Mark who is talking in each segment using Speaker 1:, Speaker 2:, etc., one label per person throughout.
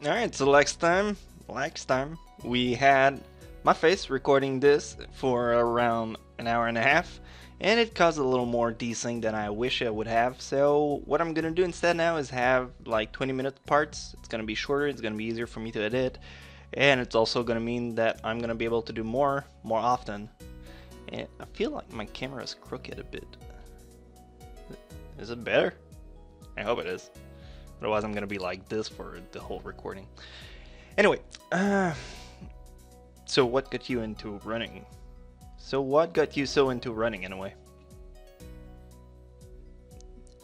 Speaker 1: Alright, so last time, we had my face recording this for around an hour and a half, and it caused a little more desync than I wish I would have. So what I'm gonna do instead now is have like 20-minute parts. It's gonna be shorter, it's gonna be easier for me to edit, and it's also gonna mean that I'm gonna be able to do more often. And I feel like my camera is crooked a bit. Is it better? I hope it is. Otherwise, I'm gonna be like this for the whole recording. Anyway, so what got you into running? So what got you so into running anyway?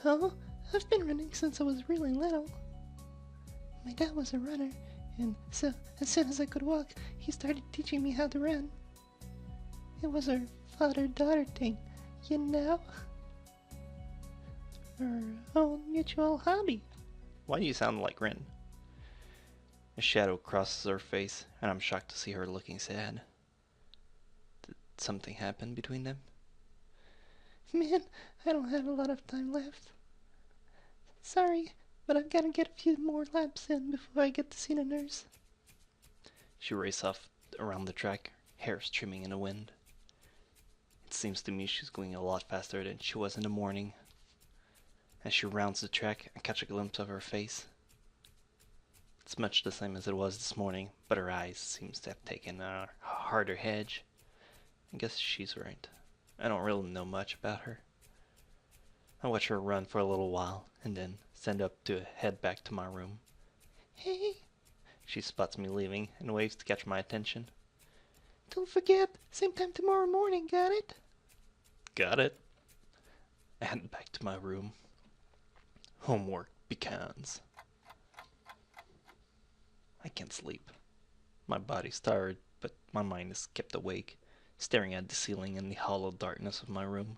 Speaker 2: Oh, I've been running since I was really little. My dad was a runner, and so as soon as I could walk, he started teaching me how to run. It was our father-daughter thing, you know? Our own mutual hobby.
Speaker 1: Why do you sound like Rin? A shadow crosses her face, and I'm shocked to see her looking sad. Did something happen between them?
Speaker 2: Man, I don't have a lot of time left. Sorry, but I've got to get a few more laps in before I get to see the nurse.
Speaker 1: She races off around the track, hair streaming in the wind. It seems to me she's going a lot faster than she was in the morning. As she rounds the track, I catch a glimpse of her face. It's much the same as it was this morning, but her eyes seems to have taken a harder edge. I guess she's right. I don't really know much about her. I watch her run for a little while, and then stand up to head back to my room.
Speaker 2: Hey,
Speaker 1: She spots me leaving and waves to catch my attention.
Speaker 2: don't forget, same time tomorrow morning, got it?
Speaker 1: Got it. I head back to my room. Homework begins. I can't sleep. My body's tired, but my mind is kept awake, staring at the ceiling and the hollow darkness of my room.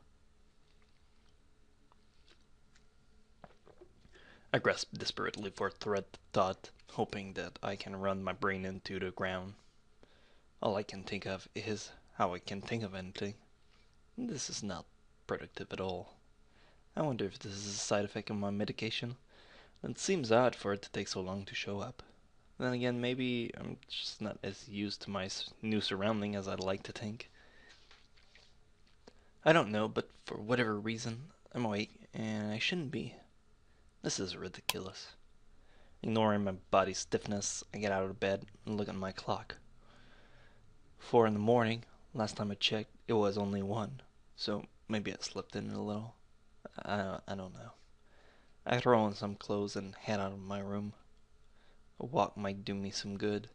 Speaker 1: I grasp desperately for a thread of thought, hoping that I can run my brain into the ground. All I can think of is how I can think of anything. This is not productive at all. I wonder if this is a side effect of my medication. It seems odd for it to take so long to show up. Then again, maybe I'm just not as used to my new surrounding as I'd like to think. I don't know, but for whatever reason, I'm awake and I shouldn't be. This is ridiculous. Ignoring my body's stiffness, I get out of bed and look at my clock. 4 in the morning. Last time I checked, it was only 1. So maybe I slept in a little. I don't know. I throw on some clothes and head out of my room. A walk might do me some good.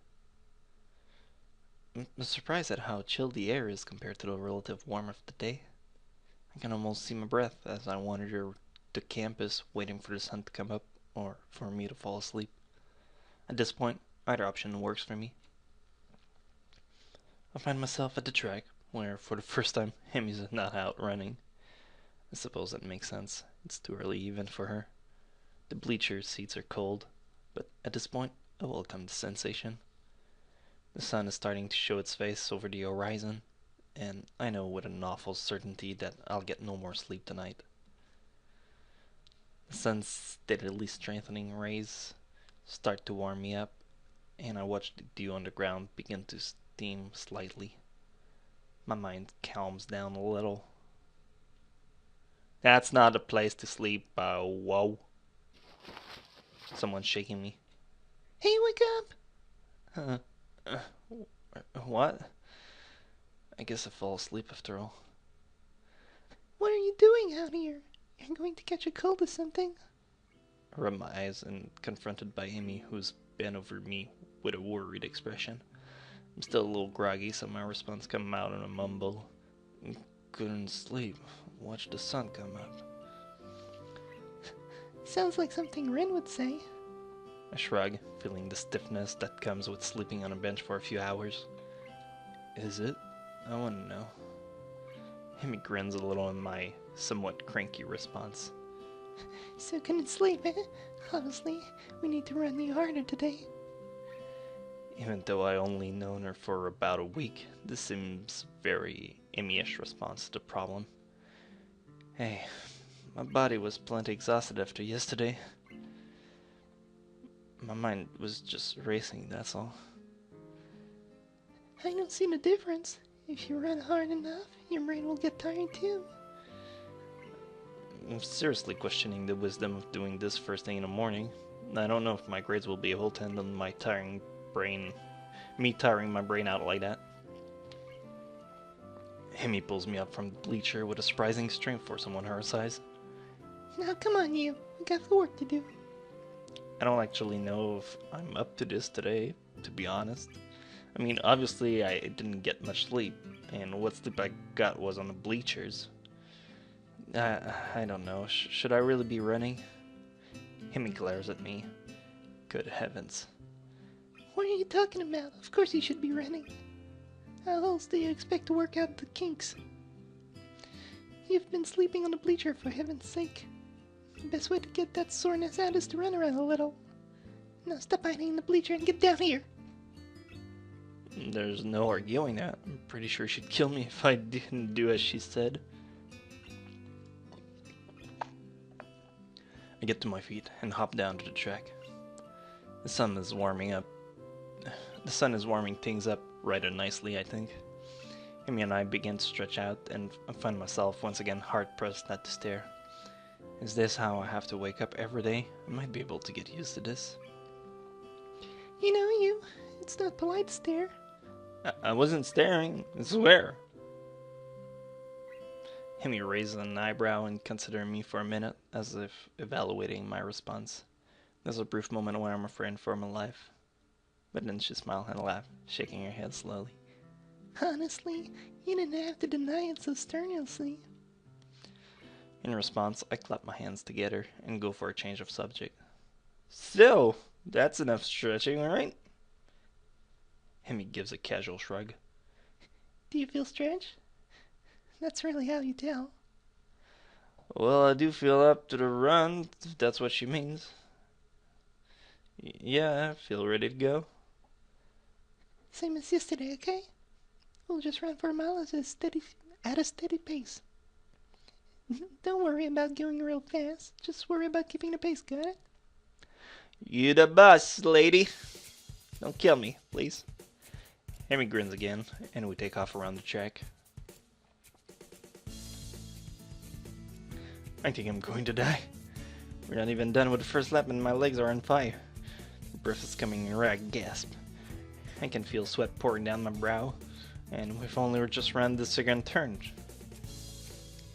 Speaker 1: I'm surprised at how chill the air is compared to the relative warmth of the day. I can almost see my breath as I wander to campus waiting for the sun to come up or for me to fall asleep. At this point, either option works for me. I find myself at the track where for the first time Emmy's not out running. I suppose that makes sense. It's too early even for her. The bleacher seats are cold, but at this point, I welcome the sensation. The sun is starting to show its face over the horizon, and I know with an awful certainty that I'll get no more sleep tonight. The sun's steadily strengthening rays start to warm me up, and I watch the dew on the ground begin to steam slightly. My mind calms down a little. That's not a place to sleep, whoa. Someone's shaking me.
Speaker 2: Hey, wake up!
Speaker 1: What? I guess I fall asleep after all.
Speaker 2: What are you doing out here? You're going to catch a cold or something.
Speaker 1: I rub my eyes and confronted by Amy, who's bent over me with a worried expression. I'm still a little groggy, so my response comes out in a mumble. Couldn't sleep. Watch the sun come up.
Speaker 2: Sounds like something Rin would say.
Speaker 1: I shrug, feeling the stiffness that comes with sleeping on a bench for a few hours. Is it? I want to know. Amy grins a little in my somewhat cranky response.
Speaker 2: So couldn't sleep, eh? Honestly, we need to run you harder today.
Speaker 1: Even though I only known her for about a week, this seems very Amy-ish response to the problem. Hey, my body was plenty exhausted after yesterday. My mind was just racing, that's all.
Speaker 2: I don't see the difference. If you run hard enough, your brain will get tired too.
Speaker 1: I'm seriously questioning the wisdom of doing this first thing in the morning. I don't know if my grades will be able to handle me tiring my brain out like that. Hemi pulls me up from the bleacher with a surprising strength for someone her size.
Speaker 2: Now come on you, we got work to do.
Speaker 1: I don't actually know if I'm up to this today, to be honest. I mean, obviously I didn't get much sleep, and what sleep I got was on the bleachers. I don't know, should I really be running? Hemi glares at me. Good heavens.
Speaker 2: What are you talking about? Of course you should be running. How else do you expect to work out the kinks? You've been sleeping on the bleacher, for heaven's sake. The best way to get that soreness out is to run around a little. Now stop hiding in the bleacher and get down here.
Speaker 1: There's no arguing that. I'm pretty sure she'd kill me if I didn't do as she said. I get to my feet and hop down to the track. The sun is warming things up rather nicely, I think. Amy and I begin to stretch out, and I find myself once again hard-pressed not to stare. Is this how I have to wake up every day? I might be able to get used to this.
Speaker 2: You know you, it's not polite to stare.
Speaker 1: I wasn't staring, I swear. Hemi raises an eyebrow and considers me for a minute, as if evaluating my response. There's a brief moment where I'm afraid for my life. But then she smiles and laughs, shaking her head slowly.
Speaker 2: Honestly, you didn't have to deny it so strenuously.
Speaker 1: In response, I clap my hands together and go for a change of subject. So, that's enough stretching, right? Hemi gives a casual shrug.
Speaker 2: Do you feel stretched? That's really how you tell.
Speaker 1: Well, I do feel up to the run, if that's what she means. Yeah, I feel ready to go.
Speaker 2: Same as yesterday, okay? We'll just run for a mile at a steady pace. Don't worry about going real fast. Just worry about keeping the pace, got it?
Speaker 1: You the boss, lady. Don't kill me, please. Hemi grins again, and we take off around the track. I think I'm going to die. We're not even done with the first lap and my legs are on fire. The breath is coming in a rag gasp. I can feel sweat pouring down my brow, and we've only just run the second turn.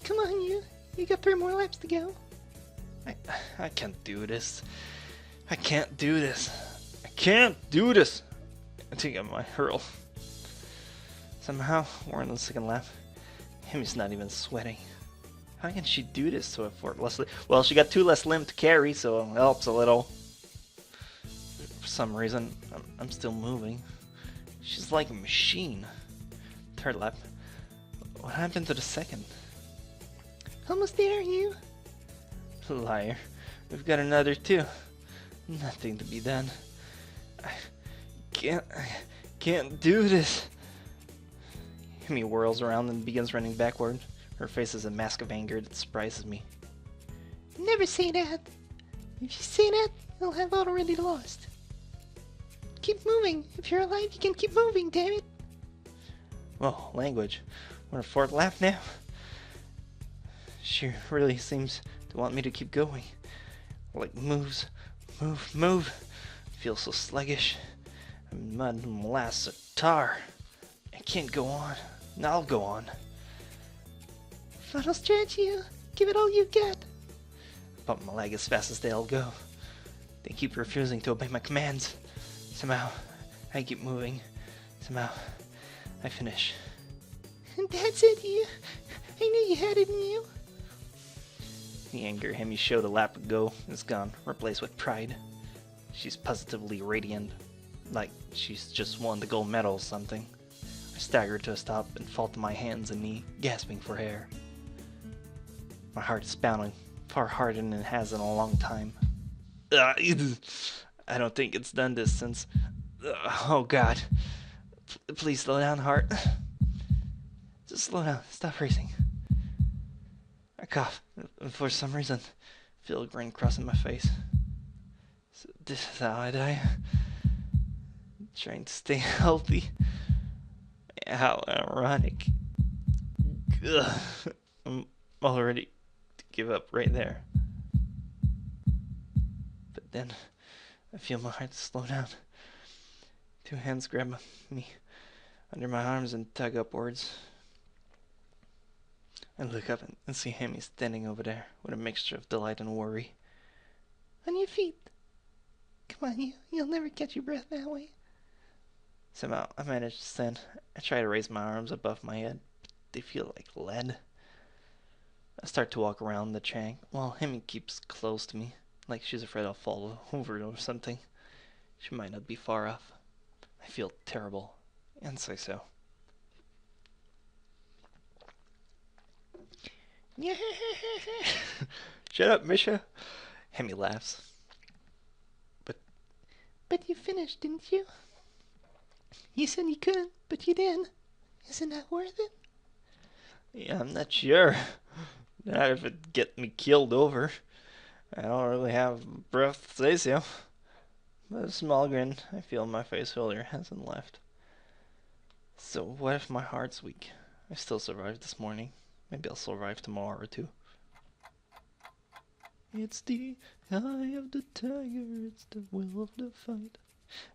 Speaker 2: Come on, you got 3 more laps to go.
Speaker 1: I can't do this. I can't do this. I can't do this. I think I might hurl. Somehow, we're on the second lap. Hemi's not even sweating. How can she do this so effortlessly? Well, she got 2 less limb to carry, so it helps a little. For some reason, I'm still moving. She's like a machine. 3rd lap. What happened to the 2nd?
Speaker 2: Almost there, you.
Speaker 1: Liar. We've got another 2. Nothing to be done. I can't do this. Hemi whirls around and begins running backward. Her face is a mask of anger that surprises me.
Speaker 2: Never say that. If you say that, you'll have already lost. Keep moving. If you're alive, you can keep moving, damn it.
Speaker 1: Whoa, language. We're on 4th lap now. She really seems to want me to keep going. Like move. I feel so sluggish. I'm mud and molasses or tar. I can't go on. I'll go on.
Speaker 2: Final stretch, you. Give it all you got.
Speaker 1: Pump my leg as fast as they'll go. They keep refusing to obey my commands. Somehow, I keep moving. Somehow, I finish.
Speaker 2: That's it, you. I knew you had it in you.
Speaker 1: The anger Hemi showed a lap ago is gone, replaced with pride. She's positively radiant, like she's just won the gold medal or something. I stagger to a stop and fall to my hands and knee, gasping for air. My heart is pounding far harder than it has in a long time. I don't think it's done this since... oh God. Please slow down, heart. Just slow down. Stop racing. I cough. For some reason, I feel a grin crossing my face. This is how I die. Trying to stay healthy. How ironic. Ugh. I'm all ready to give up right there. But then I feel my heart slow down. Two hands grab me under my arms and tug upwards. I look up and see Hammy standing over there with a mixture of delight and worry.
Speaker 2: On your feet. Come on, you'll never catch your breath that way.
Speaker 1: Somehow I manage to stand. I try to raise my arms above my head, but they feel like lead. I start to walk around the shack while Hammy keeps close to me, like she's afraid I'll fall over or something. She might not be far off. I feel terrible, and say so. Shut up, Misha. Hammy laughs.
Speaker 2: But you finished, didn't you? You said you couldn't, but you did. Isn't that worth it?
Speaker 1: Yeah, I'm not sure. Not if it'd get me killed over. I don't really have breath to say so. But a small grin I feel on my face earlier hasn't left. So what if my heart's weak? I still survived this morning. Maybe I'll survive tomorrow or two. It's the eye of the tiger, it's the will of the fight.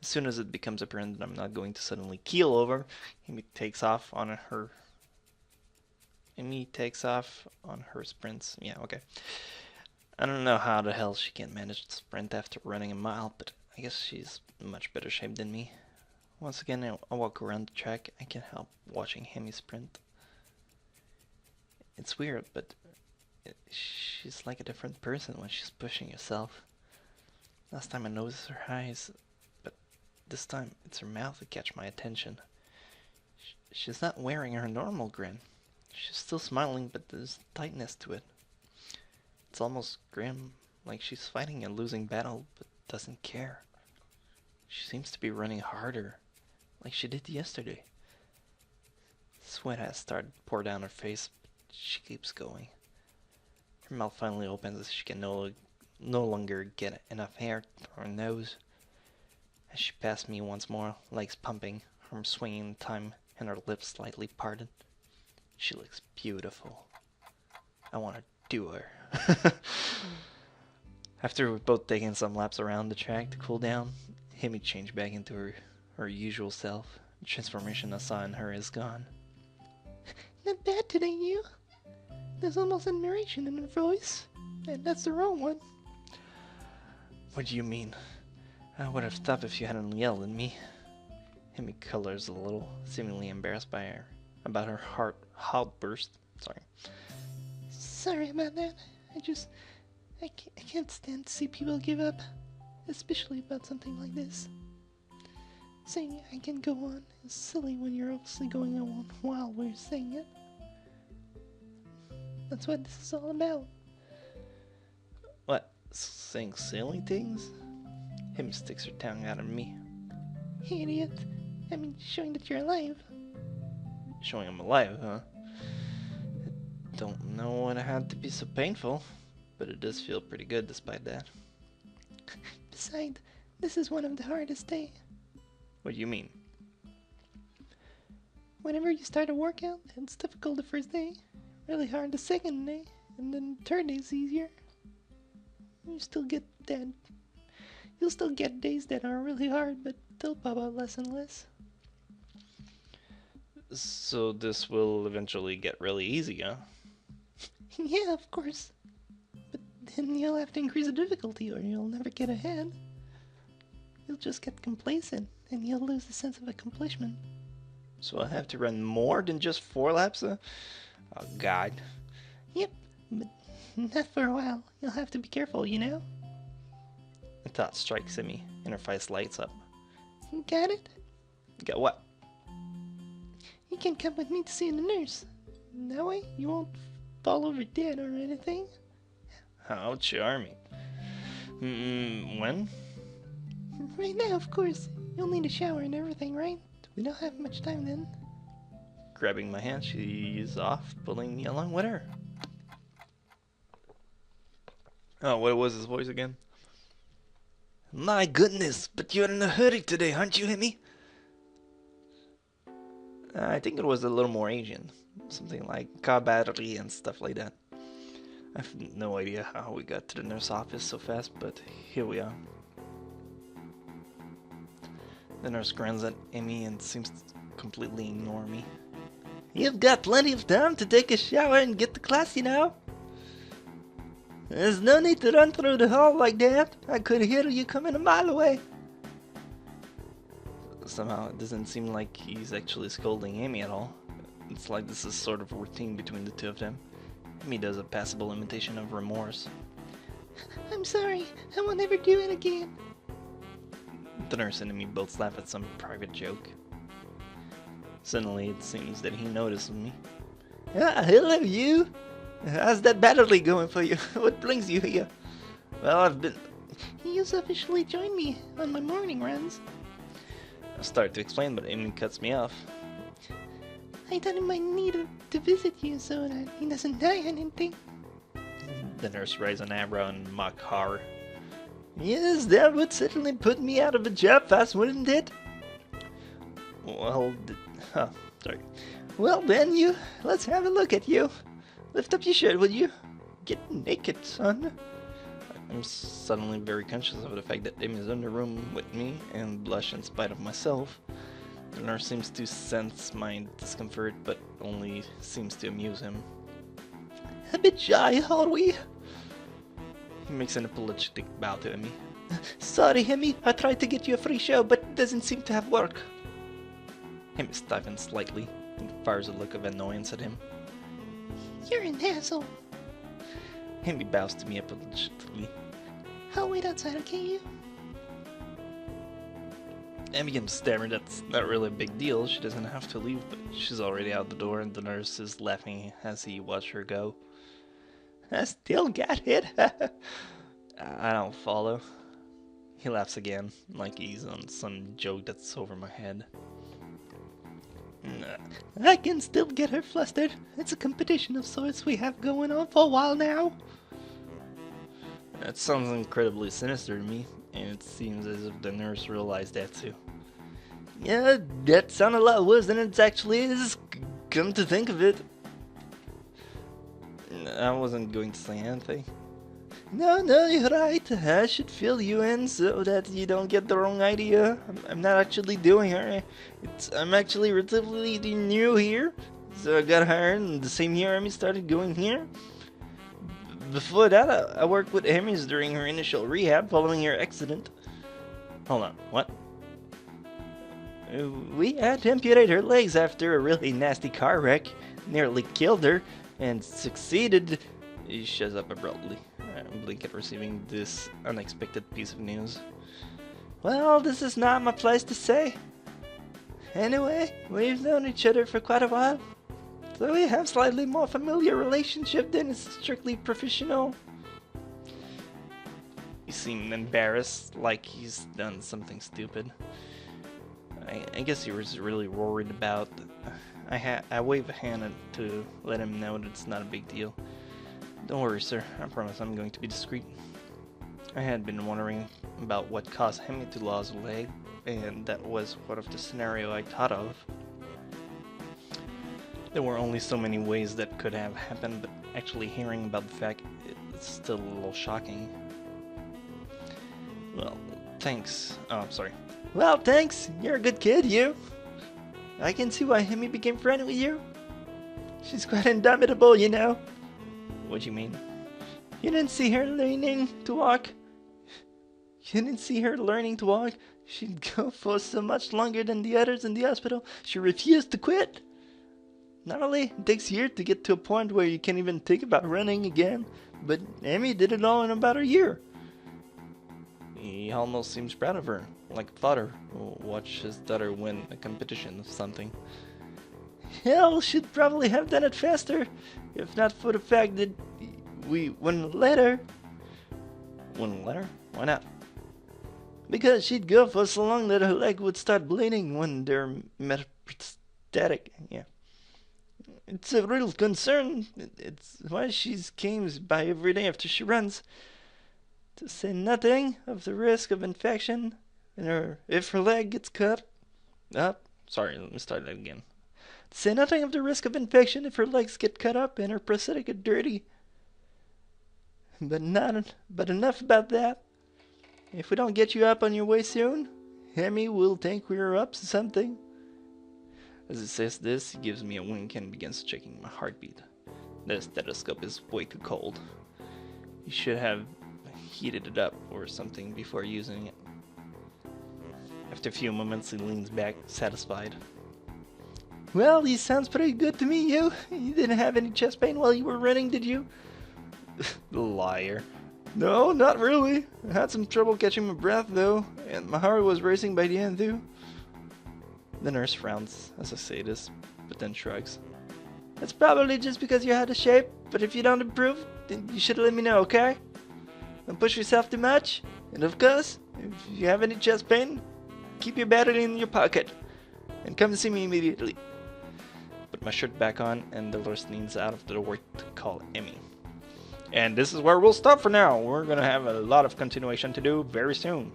Speaker 1: As soon as it becomes apparent that I'm not going to suddenly keel over, Amy takes off on her sprints. Yeah, okay. I don't know how the hell she can manage to sprint after running a mile, but I guess she's in much better shape than me. Once again, I walk around the track. I can't help watching Hammy sprint. It's weird, but she's like a different person when she's pushing herself. Last time I noticed her eyes, but this time it's her mouth that catch my attention. She's not wearing her normal grin. She's still smiling, but there's tightness to it. It's almost grim, like she's fighting a losing battle, but doesn't care. She seems to be running harder, like she did yesterday. Sweat has started to pour down her face, but she keeps going. Her mouth finally opens as she can no longer get enough air to her nose. As she passed me once more, legs pumping, arms swinging in time, and her lips slightly parted. She looks beautiful. I want to do her. After we've both taken some laps around the track to cool down, Hammy changed back into her usual self. The transformation I saw in her is gone.
Speaker 2: Not bad today, you. There's almost admiration in her voice, and that's the wrong one.
Speaker 1: What do you mean? I would have stopped if you hadn't yelled at me. Hammy colors a little, seemingly embarrassed about her outburst.
Speaker 2: Sorry about that. I can't stand to see people give up, especially about something like this. Saying I can go on is silly when you're obviously going on while we're saying it. That's what this is all about.
Speaker 1: What? Saying silly things? Him sticks her tongue out at me.
Speaker 2: Hey, idiot. I mean, showing that you're alive.
Speaker 1: Showing I'm alive, huh? I don't know what it had to be so painful, but it does feel pretty good despite that.
Speaker 2: Besides, this is one of the hardest days.
Speaker 1: What do you mean?
Speaker 2: Whenever you start a workout, it's difficult the first day, really hard the second day, and then the third day is easier. You'll still get days that are really hard, but they'll pop out less and less.
Speaker 1: So this will eventually get really easy, huh?
Speaker 2: Yeah, of course. But then you'll have to increase the difficulty or you'll never get ahead. You'll just get complacent and you'll lose the sense of accomplishment.
Speaker 1: So I have to run more than just 4 laps? Oh, God.
Speaker 2: Yep, but not for a while. You'll have to be careful, you know?
Speaker 1: A thought strikes at me and her face lights up.
Speaker 2: Got it?
Speaker 1: Got what?
Speaker 2: You can come with me to see the nurse. That way you won't fall over dead or anything.
Speaker 1: How charming. When?
Speaker 2: Right now, of course. You'll need a shower and everything, right? We don't have much time then.
Speaker 1: Grabbing my hand, she's off, pulling me along with her. Oh, what was his voice again? My goodness, but you're in a hurry today, aren't you, Emmy? I think it was a little more Asian. Something like car battery and stuff like that. I have no idea how we got to the nurse office so fast, but here we are. The nurse grins at Emmy and seems to completely ignore me. You've got plenty of time to take a shower and get to class, you know. There's no need to run through the hall like that. I could hear you coming a mile away. Somehow it doesn't seem like he's actually scolding Amy at all. It's like this is sort of a routine between the two of them. Amy does a passable imitation of remorse.
Speaker 2: I'm sorry. I will never do it again.
Speaker 1: The nurse and Amy both laugh at some private joke. Suddenly it seems that he notices me. Ah, hello you! How's that battery going for you? What brings you here? Well, I've been...
Speaker 2: You officially joined me on my morning runs.
Speaker 1: I start to explain, but Amy cuts me off.
Speaker 2: I thought I might need to visit you so that he doesn't die or anything.
Speaker 1: The nurse raises an eyebrow in mock horror. Yes, that would certainly put me out of a job fast, wouldn't it? Well, sorry. Well then, let's have a look at you. Lift up your shirt, would you? Get naked, son. I'm suddenly very conscious of the fact that Amy is in the room with me and blush in spite of myself. The nurse seems to sense my discomfort, but only seems to amuse him. A bit shy, are we? He makes an apologetic bow to Emmy. Sorry, Emmy, I tried to get you a free show, but it doesn't seem to have worked. Emmy stiffens slightly and fires a look of annoyance at him.
Speaker 2: You're an asshole.
Speaker 1: Emmy bows to me apologetically.
Speaker 2: I'll wait outside, okay, you?
Speaker 1: Emmy begins staring. That's not really a big deal. She doesn't have to leave, but she's already out the door, and the nurse is laughing as he watches her go. I still got it. I don't follow. He laughs again, like he's on some joke that's over my head. I can still get her flustered. It's a competition of sorts we have going on for a while now. That sounds incredibly sinister to me, and it seems as if the nurse realized that too. Yeah, that sounded a lot worse than it actually is, come to think of it. I wasn't going to say anything. No, you're right. I should fill you in so that you don't get the wrong idea. I'm not actually doing her. I'm actually relatively new here. So I got hired and the same year Amy started going here. Before that, I worked with Amy's during her initial rehab following her accident. Hold on, what? We had to amputate her legs after a really nasty car wreck. Nearly killed her and succeeded. He shuts up abruptly. I blink at receiving this unexpected piece of news. Well, this is not my place to say. Anyway, we've known each other for quite a while, so we have slightly more familiar relationship than is strictly professional. He seemed embarrassed, like he's done something stupid. I guess he was really worried about... I wave a hand to let him know that it's not a big deal. Don't worry, sir. I promise I'm going to be discreet. I had been wondering about what caused him to lose a leg, and that was one of the scenario I thought of. There were only so many ways that could have happened, but actually hearing about the fact, it's still a little shocking. Well, thanks. Oh, I'm sorry. Well, thanks. You're a good kid, you. I can see why Hemi became friendly with you. She's quite indomitable, you know. What do you mean? You didn't see her learning to walk? You didn't see her learning to walk? She'd go for so much longer than the others in the hospital. She refused to quit. Not only it takes years to get to a point where you can't even think about running again, but Amy did it all in about a year. He almost seems proud of her, like a father who watched his daughter win a competition of something. Hell, she'd probably have done it faster, if not for the fact that we wouldn't let her. Wouldn't let her? Why not? Because she'd go for so long that her leg would start bleeding when they're metastatic. Yeah. It's a real concern. It's why she comes by every day after she runs. To say nothing of the risk of infection if her leg gets cut. Sorry, let me start that again. To say nothing of the risk of infection if her legs get cut up and her prosthetic get dirty. But enough about that. If we don't get you up on your way soon, Emmy will think we're up to something. As it says this, he gives me a wink and begins checking my heartbeat. The stethoscope is way too cold. You should have heated it up or something before using it. After a few moments, he leans back, satisfied. Well, he sounds pretty good to me, you. You didn't have any chest pain while you were running, did you? Liar. No, not really. I had some trouble catching my breath, though, and my heart was racing by the end, too. The nurse frowns as I say this, but then shrugs. That's probably just because you're out of shape, but if you don't improve, then you should let me know, okay? Don't push yourself too much, and of course, if you have any chest pain, keep your battery in your pocket, and come see me immediately. Put my shirt back on, and Dolores leans out of the door to call Emmy. And this is where we'll stop for now. We're gonna have a lot of continuation to do very soon.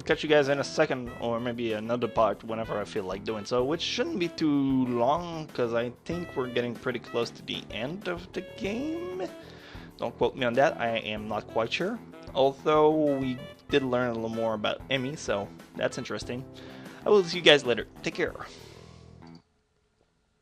Speaker 1: Catch you guys in a second, or maybe another part whenever I feel like doing so, which shouldn't be too long, because I think we're getting pretty close to the end of the game. Don't quote me on that, I am not quite sure. Although we did learn a little more about Emmy, so that's interesting. I will see you guys later. Take care.